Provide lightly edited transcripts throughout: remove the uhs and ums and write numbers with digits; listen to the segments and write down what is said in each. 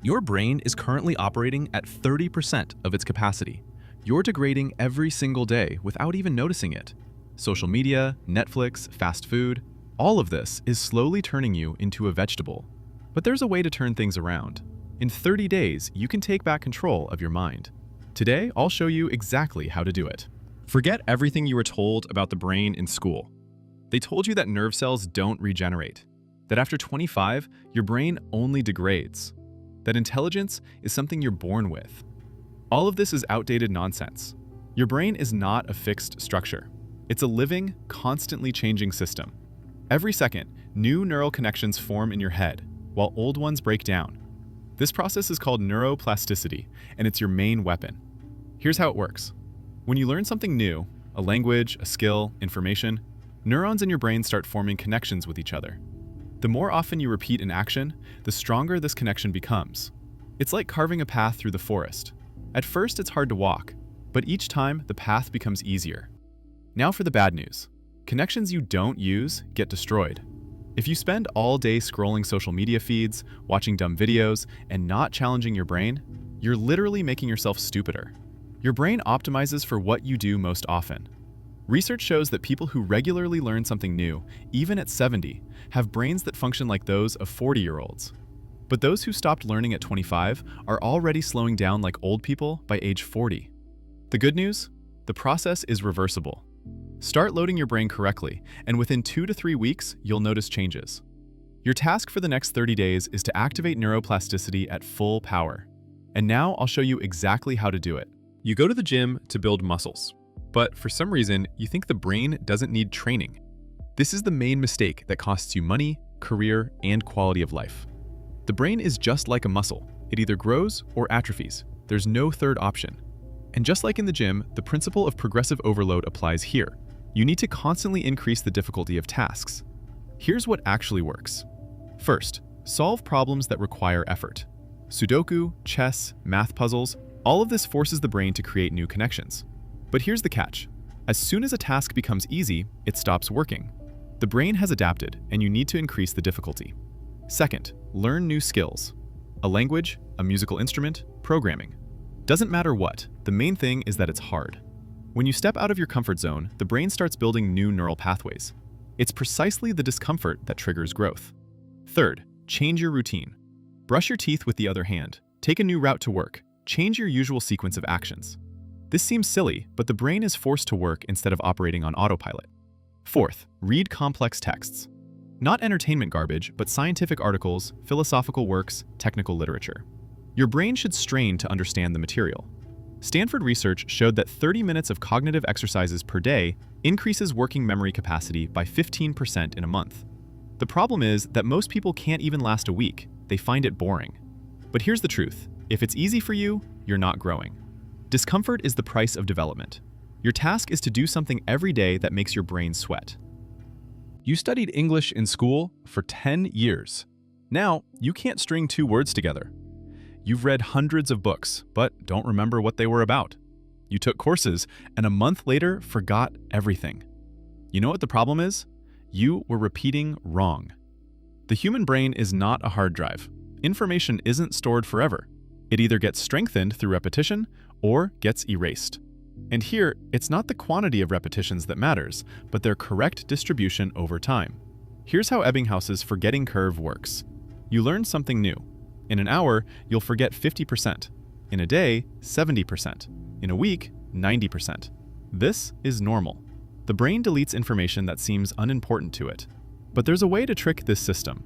Your brain is currently operating at 30% of its capacity. You're degrading every single day without even noticing it. Social media, Netflix, fast food, all of this is slowly turning you into a vegetable. But there's a way to turn things around. In 30 days, you can take back control of your mind. Today, I'll show you exactly how to do it. Forget everything you were told about the brain in school. They told you that nerve cells don't regenerate, that after 25, your brain only degrades, that intelligence is something you're born with. All of this is outdated nonsense. Your brain is not a fixed structure. It's a living, constantly changing system. Every second, new neural connections form in your head, while old ones break down. This process is called neuroplasticity, and it's your main weapon. Here's how it works. When you learn something new, a language, a skill, information, neurons in your brain start forming connections with each other. The more often you repeat an action, the stronger this connection becomes. It's like carving a path through the forest. At first, it's hard to walk, but each time, the path becomes easier. Now for the bad news. Connections you don't use get destroyed. If you spend all day scrolling social media feeds, watching dumb videos, and not challenging your brain, you're literally making yourself stupider. Your brain optimizes for what you do most often. Research shows that people who regularly learn something new, even at 70, have brains that function like those of 40-year-olds. But those who stopped learning at 25 are already slowing down like old people by age 40. The good news? The process is reversible. Start loading your brain correctly, and within 2 to 3 weeks, you'll notice changes. Your task for the next 30 days is to activate neuroplasticity at full power. And now I'll show you exactly how to do it. You go to the gym to build muscles, but for some reason, you think the brain doesn't need training. This is the main mistake that costs you money, career, and quality of life. The brain is just like a muscle. It either grows or atrophies. There's no third option. And just like in the gym, the principle of progressive overload applies here. You need to constantly increase the difficulty of tasks. Here's what actually works. First, solve problems that require effort. Sudoku, chess, math puzzles, all of this forces the brain to create new connections. But here's the catch. As soon as a task becomes easy, it stops working. The brain has adapted, and you need to increase the difficulty. Second, learn new skills. A language, a musical instrument, programming. Doesn't matter what, the main thing is that it's hard. When you step out of your comfort zone, the brain starts building new neural pathways. It's precisely the discomfort that triggers growth. Third, change your routine. Brush your teeth with the other hand. Take a new route to work. Change your usual sequence of actions. This seems silly, but the brain is forced to work instead of operating on autopilot. Fourth, read complex texts. Not entertainment garbage, but scientific articles, philosophical works, technical literature. Your brain should strain to understand the material. Stanford research showed that 30 minutes of cognitive exercises per day increases working memory capacity by 15% in a month. The problem is that most people can't even last a week. They find it boring. But here's the truth. If it's easy for you, you're not growing. Discomfort is the price of development. Your task is to do something every day that makes your brain sweat. You studied English in school for 10 years. Now, you can't string 2 words together. You've read hundreds of books, but don't remember what they were about. You took courses, and a month later forgot everything. You know what the problem is? You were repeating wrong. The human brain is not a hard drive. Information isn't stored forever. It either gets strengthened through repetition or gets erased. And here, it's not the quantity of repetitions that matters, but their correct distribution over time. Here's how Ebbinghaus's forgetting curve works. You learn something new. In an hour, you'll forget 50%. In a day, 70%. In a week, 90%. This is normal. The brain deletes information that seems unimportant to it. But there's a way to trick this system.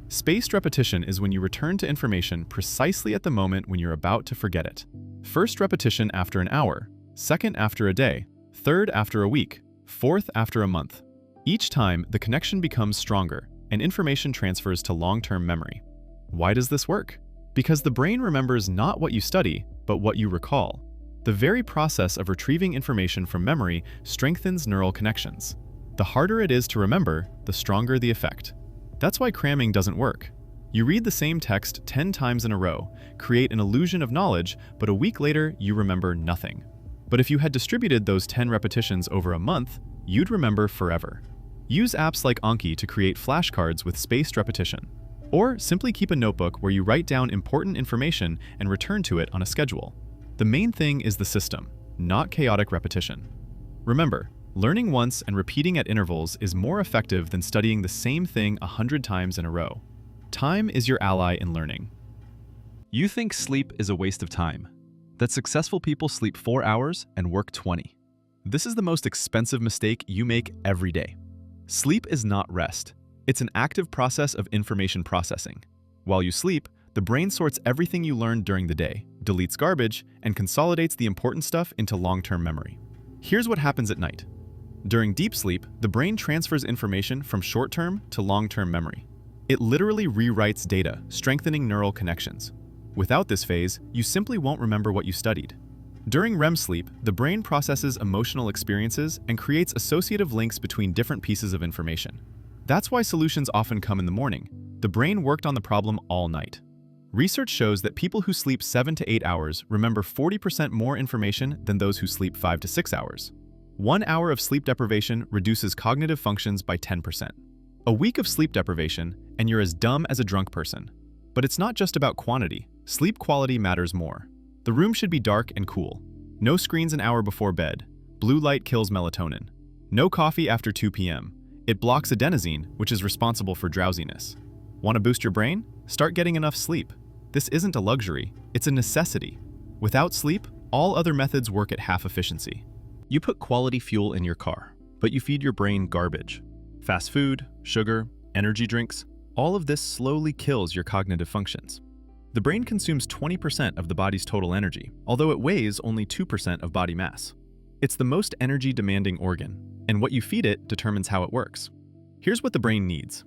Spaced repetition is when you return to information precisely at the moment when you're about to forget it. First repetition after an hour, second after a day, third after a week, fourth after a month. Each time, the connection becomes stronger, and information transfers to long-term memory. Why does this work? Because the brain remembers not what you study, but what you recall. The very process of retrieving information from memory strengthens neural connections. The harder it is to remember, the stronger the effect. That's why cramming doesn't work. You read the same text 10 times in a row, create an illusion of knowledge, but a week later, you remember nothing. But if you had distributed those 10 repetitions over a month, you'd remember forever. Use apps like Anki to create flashcards with spaced repetition. Or simply keep a notebook where you write down important information and return to it on a schedule. The main thing is the system, not chaotic repetition. Remember, learning once and repeating at intervals is more effective than studying the same thing 100 times in a row. Time is your ally in learning. You think sleep is a waste of time, that successful people sleep 4 hours and work 20. This is the most expensive mistake you make every day. Sleep is not rest. It's an active process of information processing. While you sleep, the brain sorts everything you learned during the day, deletes garbage, and consolidates the important stuff into long-term memory. Here's what happens at night. During deep sleep, the brain transfers information from short-term to long-term memory. It literally rewrites data, strengthening neural connections. Without this phase, you simply won't remember what you studied. During REM sleep, the brain processes emotional experiences and creates associative links between different pieces of information. That's why solutions often come in the morning. The brain worked on the problem all night. Research shows that people who sleep 7 to 8 hours remember 40% more information than those who sleep 5 to 6 hours. 1 hour of sleep deprivation reduces cognitive functions by 10%. A week of sleep deprivation, and you're as dumb as a drunk person. But it's not just about quantity. Sleep quality matters more. The room should be dark and cool. No screens an hour before bed. Blue light kills melatonin. No coffee after 2 p.m. It blocks adenosine, which is responsible for drowsiness. Want to boost your brain? Start getting enough sleep. This isn't a luxury, it's a necessity. Without sleep, all other methods work at half efficiency. You put quality fuel in your car, but you feed your brain garbage. Fast food, sugar, energy drinks, all of this slowly kills your cognitive functions. The brain consumes 20% of the body's total energy, although it weighs only 2% of body mass. It's the most energy-demanding organ, and what you feed it determines how it works. Here's what the brain needs.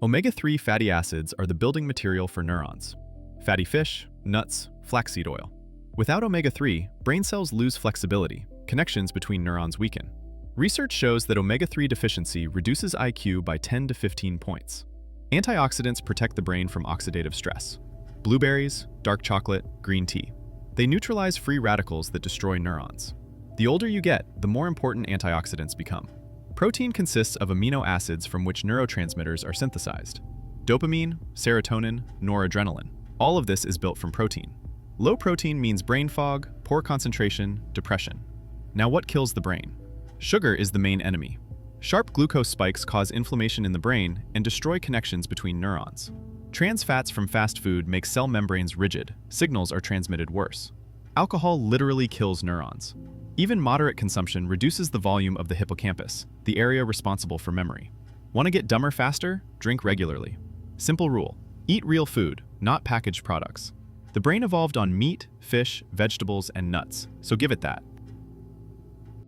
Omega-3 fatty acids are the building material for neurons. Fatty fish, nuts, flaxseed oil. Without omega-3, brain cells lose flexibility, connections between neurons weaken. Research shows that omega-3 deficiency reduces IQ by 10 to 15 points. Antioxidants protect the brain from oxidative stress. Blueberries, dark chocolate, green tea. They neutralize free radicals that destroy neurons. The older you get, the more important antioxidants become. Protein consists of amino acids from which neurotransmitters are synthesized. Dopamine, serotonin, noradrenaline. All of this is built from protein. Low protein means brain fog, poor concentration, depression. Now what kills the brain? Sugar is the main enemy. Sharp glucose spikes cause inflammation in the brain and destroy connections between neurons. Trans fats from fast food make cell membranes rigid. Signals are transmitted worse. Alcohol literally kills neurons. Even moderate consumption reduces the volume of the hippocampus, the area responsible for memory. Want to get dumber faster? Drink regularly. Simple rule: eat real food, not packaged products. The brain evolved on meat, fish, vegetables, and nuts, so give it that.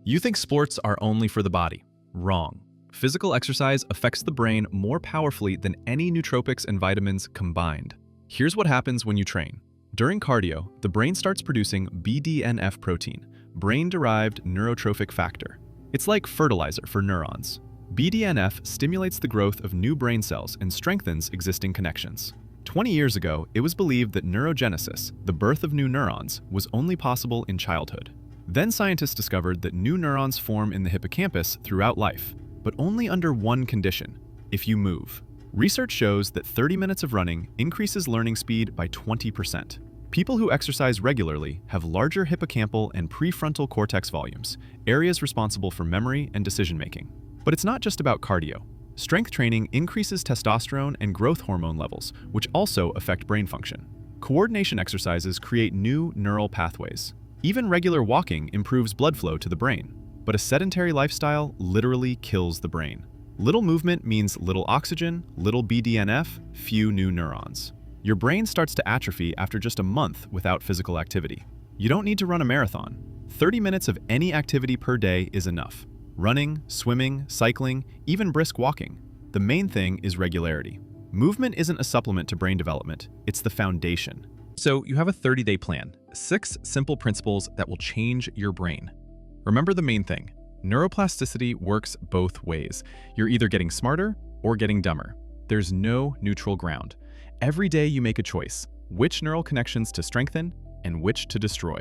You think sports are only for the body. Wrong. Physical exercise affects the brain more powerfully than any nootropics and vitamins combined. Here's what happens when you train. During cardio, the brain starts producing BDNF protein, brain-derived neurotrophic factor. It's like fertilizer for neurons. BDNF stimulates the growth of new brain cells and strengthens existing connections. 20 years ago, it was believed that neurogenesis, the birth of new neurons, was only possible in childhood. Then scientists discovered that new neurons form in the hippocampus throughout life, but only under one condition: if you move. Research shows that 30 minutes of running increases learning speed by 20%. People who exercise regularly have larger hippocampal and prefrontal cortex volumes, areas responsible for memory and decision-making. But it's not just about cardio. Strength training increases testosterone and growth hormone levels, which also affect brain function. Coordination exercises create new neural pathways. Even regular walking improves blood flow to the brain. But a sedentary lifestyle literally kills the brain. Little movement means little oxygen, little BDNF, few new neurons. Your brain starts to atrophy after just a month without physical activity. You don't need to run a marathon. 30 minutes of any activity per day is enough. Running, swimming, cycling, even brisk walking. The main thing is regularity. Movement isn't a supplement to brain development, it's the foundation. So you have a 30-day plan, 6 simple principles that will change your brain. Remember the main thing: neuroplasticity works both ways. You're either getting smarter or getting dumber. There's no neutral ground. Every day you make a choice: which neural connections to strengthen and which to destroy.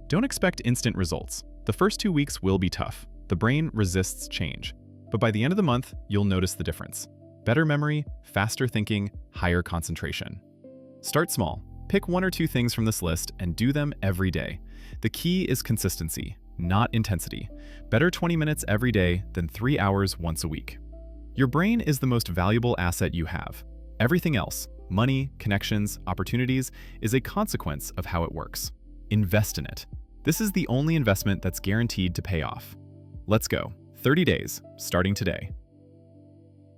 Don't expect instant results. The first 2 weeks will be tough. The brain resists change. But by the end of the month, you'll notice the difference. Better memory, faster thinking, higher concentration. Start small. Pick 1 or 2 things from this list and do them every day. The key is consistency, not intensity. Better 20 minutes every day than 3 hours once a week. Your brain is the most valuable asset you have. Everything else, money, connections, opportunities, is a consequence of how it works. Invest in it. This is the only investment that's guaranteed to pay off. Let's go. 30 days, starting today.